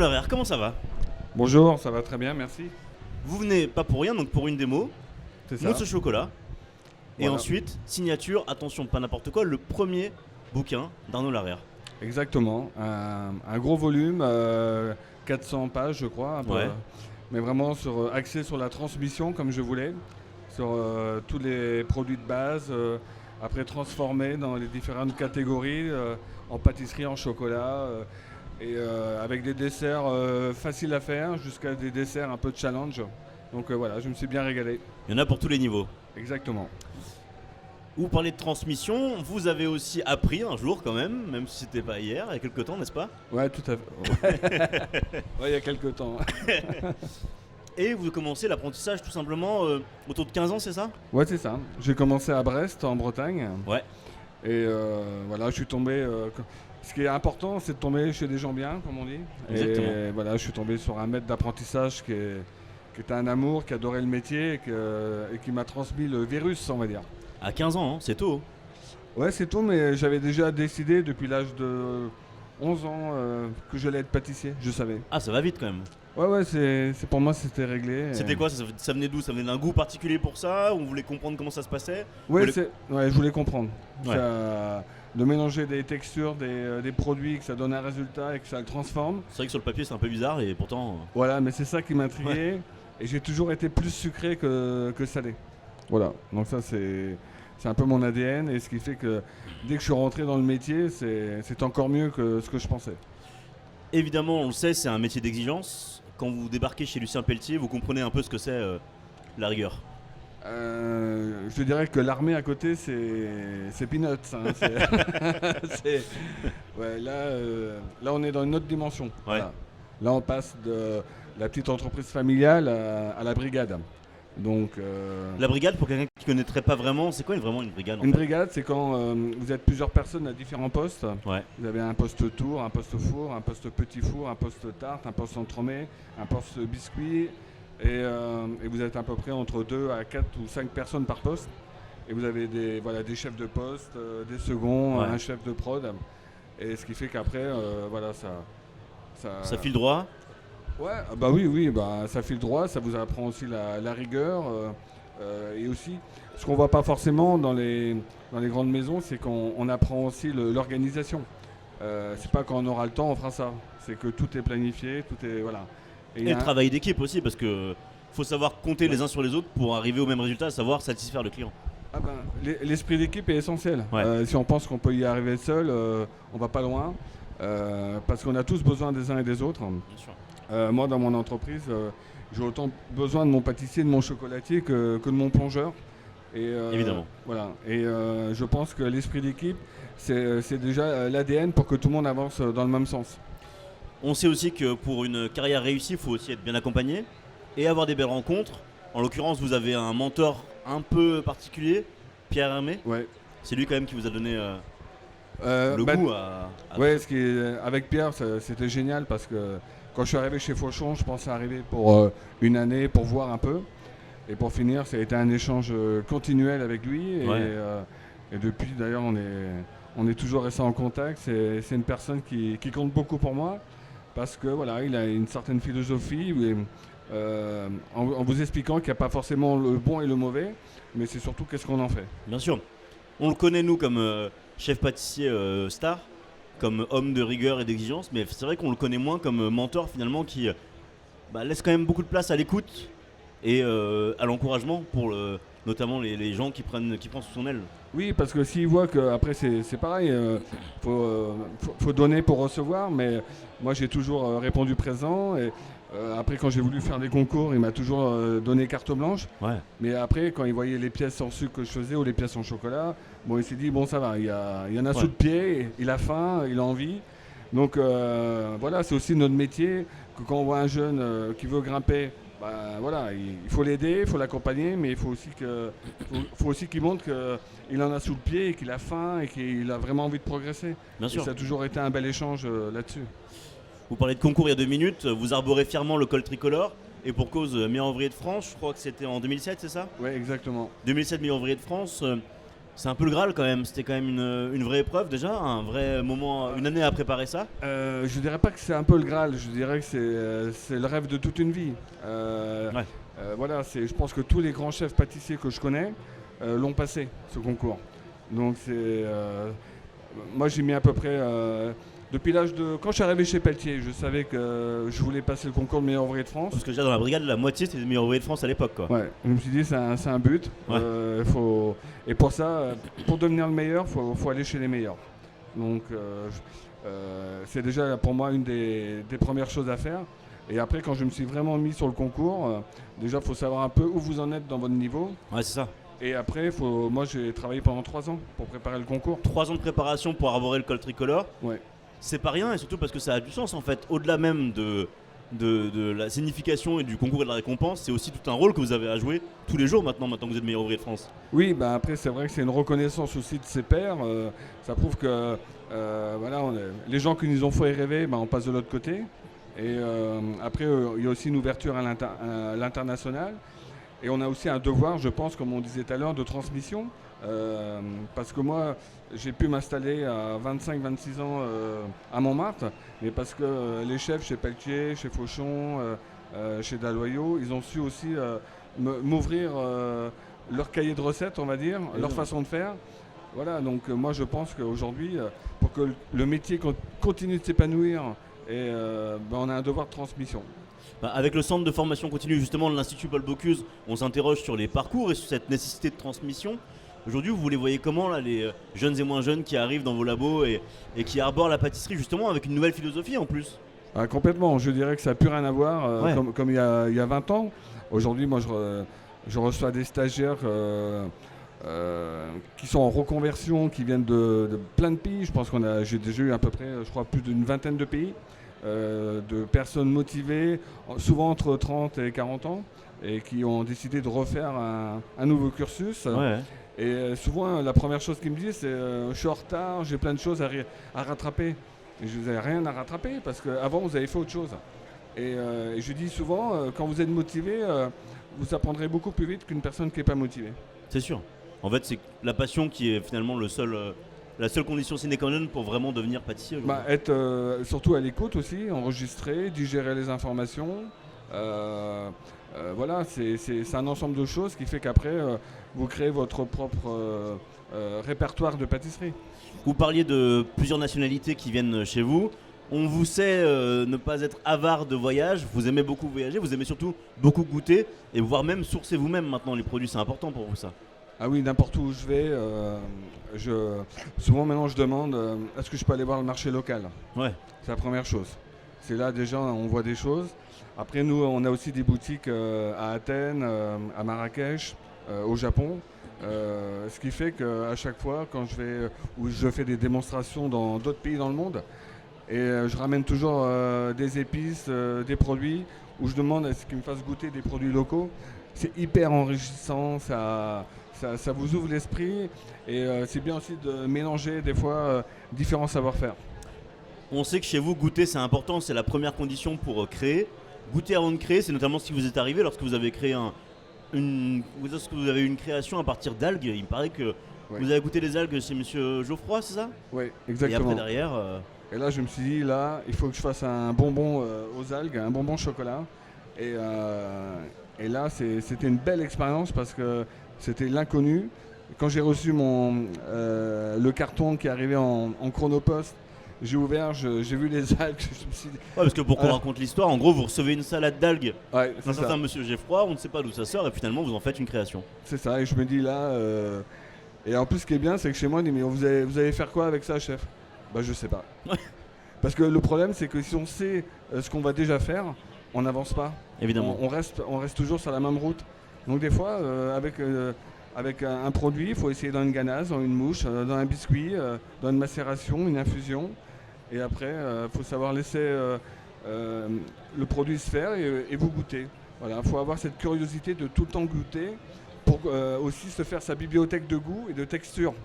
Larère, comment ça va? Bonjour, ça va très bien, merci. Vous venez pas pour rien, donc pour une démo, C'est ça. mousse au chocolat. Et Voilà. ensuite, signature, attention, pas n'importe quoi, le premier bouquin d'Arnaud Larère. Exactement. Un gros volume, 400 pages, je crois. Un peu, Ouais. mais vraiment axé sur la transmission, comme je voulais. Sur tous les produits de base, après transformés dans les différentes catégories, en pâtisserie, en chocolat. Avec des desserts faciles à faire jusqu'à des desserts un peu de challenge. Donc voilà, je me suis bien régalé. Il y en a pour tous les niveaux. Exactement. Vous parlez de transmission, vous avez aussi appris un jour quand même si c'était pas hier, il y a quelques temps, n'est-ce pas? Ouais, tout à fait. Ouais, il y a quelques temps. Et vous commencez l'apprentissage tout simplement autour de 15 ans, c'est ça? Ouais, c'est ça. J'ai commencé à Brest, en Bretagne. Ouais. Et voilà, je suis tombé. Ce qui est important, c'est de tomber chez des gens bien, comme on dit. Exactement. Et voilà, je suis tombé sur un maître d'apprentissage qui était un amour, qui adorait le métier et qui m'a transmis le virus, on va dire. À 15 ans, hein, c'est tôt. Ouais, c'est tout, mais j'avais déjà décidé depuis l'âge de 11 ans que j'allais être pâtissier, je savais. Ah, ça va vite quand même. Ouais, c'est pour moi, c'était réglé. C'était quoi? Ça venait d'où? Ça venait d'un goût particulier pour ça? Ou vous voulez comprendre comment ça se passait? Ouais, Vous ouais, je voulais comprendre. Ouais. De mélanger des textures, des produits, que ça donne un résultat et que ça le transforme. C'est vrai que sur le papier c'est un peu bizarre et pourtant... Voilà, mais c'est ça qui m'intriguait. Et j'ai toujours été plus sucré que salé. Voilà, donc ça c'est un peu mon ADN. Et ce qui fait que dès que je suis rentré dans le métier, c'est encore mieux que ce que je pensais. Évidemment, on le sait, c'est un métier d'exigence. Quand vous débarquez chez Lucien Pelletier, vous comprenez un peu ce que c'est la rigueur. Je dirais que l'armée à côté, c'est peanuts. Hein, ouais, là, on est dans une autre dimension. Ouais. Voilà. Là, on passe de la petite entreprise familiale à la brigade. Donc, La brigade, pour quelqu'un qui ne connaîtrait pas vraiment, c'est quoi vraiment une brigade en une fait? brigade, c'est quand vous êtes plusieurs personnes à différents postes. Ouais. Vous avez un poste tour, un poste four, un poste petit four, un poste tarte, un poste entremets, un poste biscuit. Et vous êtes à peu près entre 2 à 4 ou 5 personnes par poste. Et vous avez des chefs de poste, des seconds, Ouais. un chef de prod. Et ce qui fait qu'après, voilà, Ça file droit. Ouais, bah oui, bah, ça file droit, ça vous apprend aussi la rigueur. Et aussi, ce qu'on voit pas forcément dans les grandes maisons, c'est qu'on apprend aussi l'organisation. C'est pas quand on aura le temps, on fera ça. C'est que tout est planifié, tout est. Voilà. Et le travail d'équipe aussi, parce que faut savoir compter les uns sur les autres pour arriver au même résultat, savoir satisfaire le client. Ah ben, l'esprit d'équipe est essentiel. Ouais. Si on pense qu'on peut y arriver seul, on va pas loin. Parce qu'on a tous besoin des uns et des autres. Bien sûr. Moi, dans mon entreprise, j'ai autant besoin de mon pâtissier, de mon chocolatier que de mon plongeur. Évidemment. Voilà. Et je pense que l'esprit d'équipe, c'est déjà l'ADN pour que tout le monde avance dans le même sens. On sait aussi que pour une carrière réussie, il faut aussi être bien accompagné et avoir des belles rencontres. En l'occurrence, vous avez un mentor un peu particulier, Pierre Hermé. Ouais. C'est lui quand même qui vous a donné le goût à... Ouais, avec Pierre, c'était génial parce que quand je suis arrivé chez Fauchon, je pensais arriver pour une année pour voir un peu. Et pour finir, ça a été un échange continuel avec lui. Et depuis, d'ailleurs, on est toujours resté en contact. C'est une personne qui compte beaucoup pour moi parce que voilà, il a une certaine philosophie en vous expliquant qu'il n'y a pas forcément le bon et le mauvais, mais c'est surtout qu'est-ce qu'on en fait. Bien sûr. On le connaît, nous, comme chef pâtissier star, comme homme de rigueur et d'exigence, mais c'est vrai qu'on le connaît moins comme mentor, finalement, qui laisse quand même beaucoup de place à l'écoute et à l'encouragement pour notamment les gens qui prennent sous son aile. Oui, parce que s'il voit qu'après c'est pareil, faut donner pour recevoir, mais moi j'ai toujours répondu présent. Et après, quand j'ai voulu faire des concours, il m'a toujours donné carte blanche. Ouais. Mais après, quand il voyait les pièces en sucre que je faisais ou les pièces en chocolat, bon, il s'est dit bon, ça va, il y en a sous le pied, il a faim, il a envie. Donc voilà, c'est aussi notre métier que quand on voit un jeune qui veut grimper. Voilà, il faut l'aider, il faut l'accompagner, mais il faut aussi qu'il montre qu'il en a sous le pied et qu'il a faim et qu'il a vraiment envie de progresser. Bien sûr. Et ça a toujours été un bel échange là-dessus. Vous parlez de concours il y a 2 minutes, vous arborez fièrement le col tricolore, et pour cause meilleur ouvrier de France, je crois que c'était en 2007, c'est ça? Oui, exactement. 2007 meilleur ouvrier de France. C'est un peu le Graal quand même, c'était quand même une vraie épreuve déjà, un vrai moment, une année à préparer ça. Je dirais pas que c'est un peu le Graal, je dirais que c'est le rêve de toute une vie. Ouais. Voilà, je pense que tous les grands chefs pâtissiers que je connais l'ont passé, ce concours. Donc moi j'ai mis à peu près, depuis l'âge de... Quand je suis arrivé chez Pelletier, je savais que je voulais passer le concours de meilleur ouvrier de France. Parce que déjà dans la brigade, la moitié c'était les meilleurs ouvriers de France à l'époque, quoi. Ouais, je me suis dit c'est un but. Ouais. Et pour ça, pour devenir le meilleur, faut aller chez les meilleurs. Donc c'est déjà pour moi une des premières choses à faire. Et après, quand je me suis vraiment mis sur le concours, déjà il faut savoir un peu où vous en êtes dans votre niveau. Ouais, c'est ça. Et après, moi j'ai travaillé pendant 3 ans pour préparer le concours. 3 ans de préparation pour arborer le col tricolore. Ouais. C'est pas rien, et surtout parce que ça a du sens en fait. Au-delà même de la signification et du concours et de la récompense, c'est aussi tout un rôle que vous avez à jouer tous les jours maintenant que vous êtes meilleur ouvrier de France. Oui, bah après c'est vrai que c'est une reconnaissance aussi de ses pairs. Ça prouve que voilà, les gens qui nous ont fait rêver, on passe de l'autre côté. Et après, il y a aussi une ouverture à l'international. Et on a aussi un devoir, je pense, comme on disait tout à l'heure, de transmission. Parce que moi, j'ai pu m'installer à 25-26 ans à Montmartre, mais parce que les chefs chez Pelletier, chez Fauchon, chez Dalloyau, ils ont su aussi m'ouvrir leur cahier de recettes, on va dire, leur façon de faire. Voilà, donc moi je pense qu'aujourd'hui, pour que le métier continue de s'épanouir, on a un devoir de transmission. Avec le centre de formation continue justement de l'Institut Paul Bocuse, on s'interroge sur les parcours et sur cette nécessité de transmission. Aujourd'hui, vous les voyez comment là, les jeunes et moins jeunes qui arrivent dans vos labos et qui arborent la pâtisserie justement avec une nouvelle philosophie en plus? Complètement, je dirais que ça n'a plus rien à voir Ouais. comme il y a 20 ans. Aujourd'hui, moi je reçois des stagiaires qui sont en reconversion, qui viennent de plein de pays. Je pense j'ai déjà eu à peu près, je crois, plus d'une vingtaine de pays. De personnes motivées, souvent entre 30 et 40 ans, et qui ont décidé de refaire un nouveau cursus. Ouais. Et souvent, la première chose qu'ils me disent, c'est je suis en retard, j'ai plein de choses à rattraper. Et je vous ai rien à rattraper, parce qu'avant, vous avez fait autre chose. Et je dis souvent, quand vous êtes motivé, vous apprendrez beaucoup plus vite qu'une personne qui n'est pas motivée. C'est sûr. En fait, c'est la passion qui est finalement la seule condition sine qua non pour vraiment devenir pâtissier. Être surtout à l'écoute aussi, enregistrer, digérer les informations. Voilà, c'est un ensemble de choses qui fait qu'après, vous créez votre propre répertoire de pâtisserie. Vous parliez de plusieurs nationalités qui viennent chez vous. On vous sait ne pas être avare de voyage. Vous aimez beaucoup voyager, vous aimez surtout beaucoup goûter et voire même sourcer vous-même maintenant les produits. C'est important pour vous ça? Ah oui, n'importe où je vais, souvent maintenant je demande est-ce que je peux aller voir le marché local. Ouais. C'est la première chose. C'est là déjà on voit des choses. Après nous on a aussi des boutiques à Athènes, à Marrakech, au Japon. Ce qui fait qu'à chaque fois quand je fais des démonstrations dans d'autres pays dans le monde, et je ramène toujours des épices, des produits, où je demande à ce qu'ils me fassent goûter des produits locaux. C'est hyper enrichissant, ça vous ouvre l'esprit, et c'est bien aussi de mélanger des fois différents savoir-faire. On sait que chez vous, goûter c'est important, c'est la première condition pour créer. Goûter avant de créer, c'est notamment ce qui vous est arrivé lorsque vous avez créé lorsque vous avez eu une création à partir d'algues. Il me paraît que vous avez goûté les algues chez Monsieur Geoffroy, c'est ça? Oui, exactement. Et après derrière... Et là je me suis dit, là il faut que je fasse un bonbon aux algues, un bonbon chocolat. Et là c'était une belle expérience parce que c'était l'inconnu. Quand j'ai reçu le carton qui arrivait en chronopost, j'ai ouvert, j'ai vu les algues. Je me suis dit, parce que pour qu'on raconte l'histoire, en gros vous recevez une salade d'algues d'un certain Monsieur Geoffroy, on ne sait pas d'où ça sort et finalement vous en faites une création. C'est ça, et je me dis là... Et en plus ce qui est bien c'est que chez moi on dit mais vous allez faire quoi avec ça chef? Je sais pas. Parce que le problème c'est que si on sait ce qu'on va déjà faire, on n'avance pas. Évidemment. On reste toujours sur la même route. Donc des fois avec un produit, il faut essayer dans une ganache, dans une mouche, dans un biscuit, dans une macération, une infusion. Et après, il faut savoir laisser le produit se faire et vous goûter. Voilà, il faut avoir cette curiosité de tout le temps goûter pour aussi se faire sa bibliothèque de goût et de texture.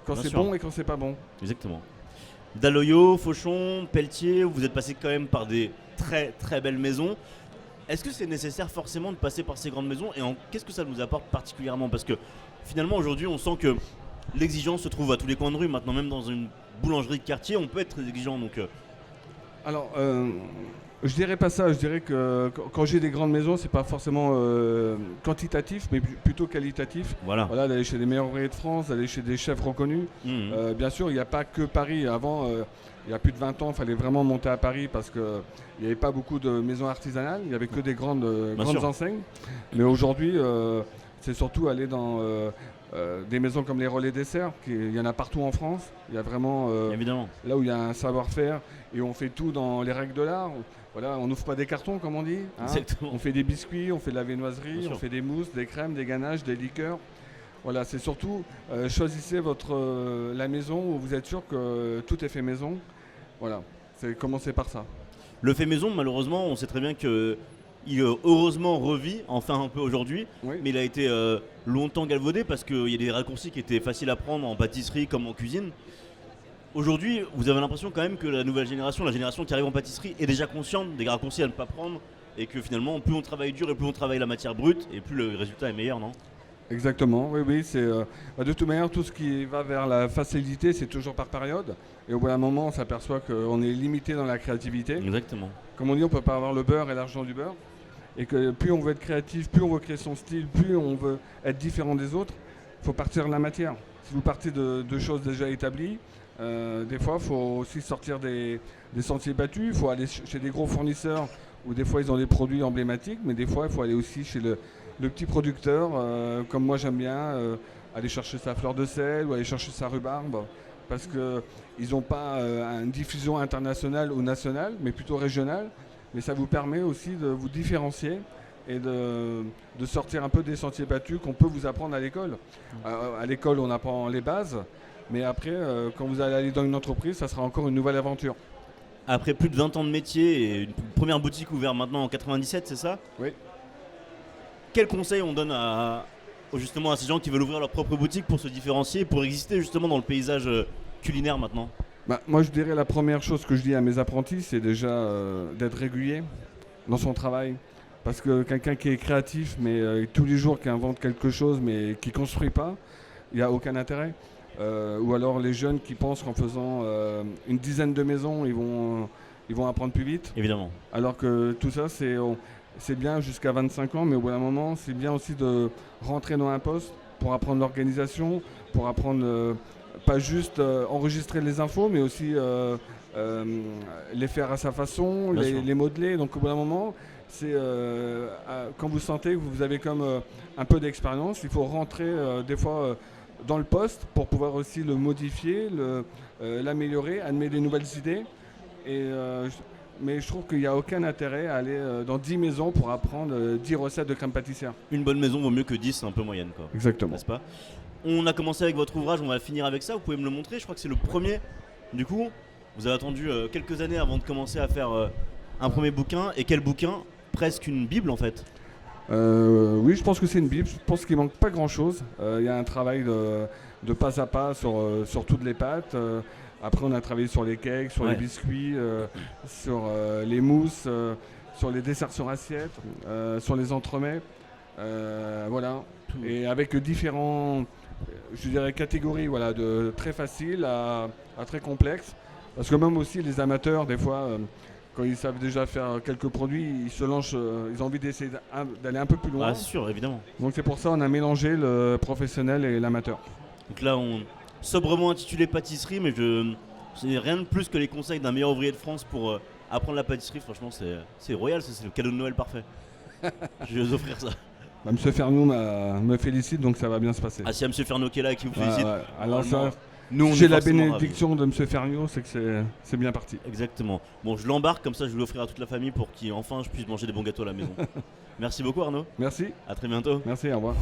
Quand c'est bon et quand c'est pas bon. Exactement. Dalloyau, Fauchon, Pelletier, vous êtes passé quand même par des très très belles maisons. Est-ce que c'est nécessaire forcément de passer par ces grandes maisons et qu'est-ce que ça nous apporte particulièrement? Parce que finalement aujourd'hui on sent que l'exigence se trouve à tous les coins de rue. Maintenant, même dans une boulangerie de quartier, on peut être très exigeant. Donc, Alors, je dirais pas ça. Je dirais que quand j'ai des grandes maisons, c'est pas forcément quantitatif, mais plutôt qualitatif. voilà. Voilà, d'aller chez les meilleurs ouvriers de France, d'aller chez des chefs reconnus. Mhm. Bien sûr, il n'y a pas que Paris. Avant, il y a plus de 20 ans, il fallait vraiment monter à Paris parce qu'il n'y avait pas beaucoup de maisons artisanales. Il n'y avait que des grandes sûr. enseignes. Mais aujourd'hui, c'est surtout aller dans des maisons comme les Relais Desserts. Il y en a partout en France. Il y a vraiment Évidemment. là où il y a un savoir-faire et on fait tout dans les règles de l'art. Voilà, on n'ouvre pas des cartons comme on dit. Hein. Exactement. On fait des biscuits, on fait de la viennoiserie, Bien on sûr. fait des mousses, des crèmes, des ganaches, des liqueurs. Voilà, c'est surtout choisissez la maison où vous êtes sûr que tout est fait maison. Voilà, c'est commencer par ça. Le fait maison, malheureusement, on sait très bien que il heureusement revit enfin un peu aujourd'hui, Oui. mais il a été longtemps galvaudé parce qu'il y a des raccourcis qui étaient faciles à prendre en pâtisserie comme en cuisine. Aujourd'hui, vous avez l'impression quand même que la nouvelle génération, la génération qui arrive en pâtisserie, est déjà consciente des raccourcis à ne pas prendre et que finalement, plus on travaille dur et plus on travaille la matière brute et plus le résultat est meilleur, non? Exactement, oui, c'est de toute manière tout ce qui va vers la facilité, c'est toujours par période. Et au bout d'un moment, on s'aperçoit qu'on est limité dans la créativité. Exactement. Comme on dit, on ne peut pas avoir le beurre et l'argent du beurre. Et que plus on veut être créatif, plus on veut créer son style, plus on veut être différent des autres, il faut partir de la matière. Si vous partez de choses déjà établies, des fois, il faut aussi sortir des sentiers battus. Il faut aller chez des gros fournisseurs où des fois ils ont des produits emblématiques, mais des fois, il faut aller aussi chez le petit producteur, comme moi j'aime bien, aller chercher sa fleur de sel ou aller chercher sa rhubarbe, parce qu'ils n'ont pas une diffusion internationale ou nationale, mais plutôt régionale. Mais ça vous permet aussi de vous différencier et de sortir un peu des sentiers battus qu'on peut vous apprendre à l'école. À l'école, on apprend les bases, mais après, quand vous allez aller dans une entreprise, ça sera encore une nouvelle aventure. Après plus de 20 ans de métier et une première boutique ouverte maintenant en 97, c'est ça? Oui. Quels conseils on donne justement à ces gens qui veulent ouvrir leur propre boutique pour se différencier, pour exister justement dans le paysage culinaire maintenant? Moi, je dirais la première chose que je dis à mes apprentis, c'est déjà d'être régulier dans son travail. Parce que quelqu'un qui est créatif, mais tous les jours qui invente quelque chose, mais qui ne construit pas, il n'y a aucun intérêt. Ou alors les jeunes qui pensent qu'en faisant une dizaine de maisons, ils vont apprendre plus vite. Évidemment. Alors que tout ça, c'est bien jusqu'à 25 ans, mais au bout d'un moment, c'est bien aussi de rentrer dans un poste pour apprendre l'organisation, pour apprendre pas juste enregistrer les infos, mais aussi les faire à sa façon, les modeler. Donc au bout d'un moment, c'est quand vous sentez que vous avez comme un peu d'expérience, il faut rentrer des fois dans le poste pour pouvoir aussi le modifier, l'améliorer, amener des nouvelles idées. Mais je trouve qu'il n'y a aucun intérêt à aller dans 10 maisons pour apprendre 10 recettes de crème pâtissière. Une bonne maison vaut mieux que 10, c'est un peu moyenne, quoi. Exactement. N'est-ce pas? On a commencé avec votre ouvrage, on va finir avec ça, vous pouvez me le montrer, je crois que c'est le premier. Du coup, vous avez attendu quelques années avant de commencer à faire un premier bouquin. Et quel bouquin? Presque une bible en fait. Oui, je pense que c'est une bible. Je pense qu'il manque pas grand-chose. Il y a un travail de pas à pas sur toutes les pâtes. Après, on a travaillé sur les cakes, sur les biscuits, sur les mousses, sur les desserts sur assiette, sur les entremets. Voilà. Et avec différents, je dirais, catégories, voilà, de très facile à très complexe. Parce que même aussi les amateurs, des fois, quand ils savent déjà faire quelques produits, ils se lancent, ils ont envie d'essayer d'aller un peu plus loin. Ah, c'est sûr, évidemment. Donc c'est pour ça qu'on a mélangé le professionnel et l'amateur. Donc là, on sobrement intitulé pâtisserie, mais je n'ai rien de plus que les conseils d'un meilleur ouvrier de France pour apprendre la pâtisserie. Franchement, c'est royal, c'est le cadeau de Noël parfait. Je vais vous offrir ça. Monsieur Ferniaud me félicite, donc ça va bien se passer. Ah, si y a Monsieur Ferniaud qui est là et qui vous félicite. Ouais. Alors ça, nous, si j'ai la bénédiction de Monsieur Ferniaud, c'est que c'est bien parti. Exactement. Bon, je l'embarque, comme ça je vais l'offrir à toute la famille pour qu'enfin je puisse manger des bons gâteaux à la maison. Merci beaucoup Arnaud. Merci. À très bientôt. Merci, au revoir.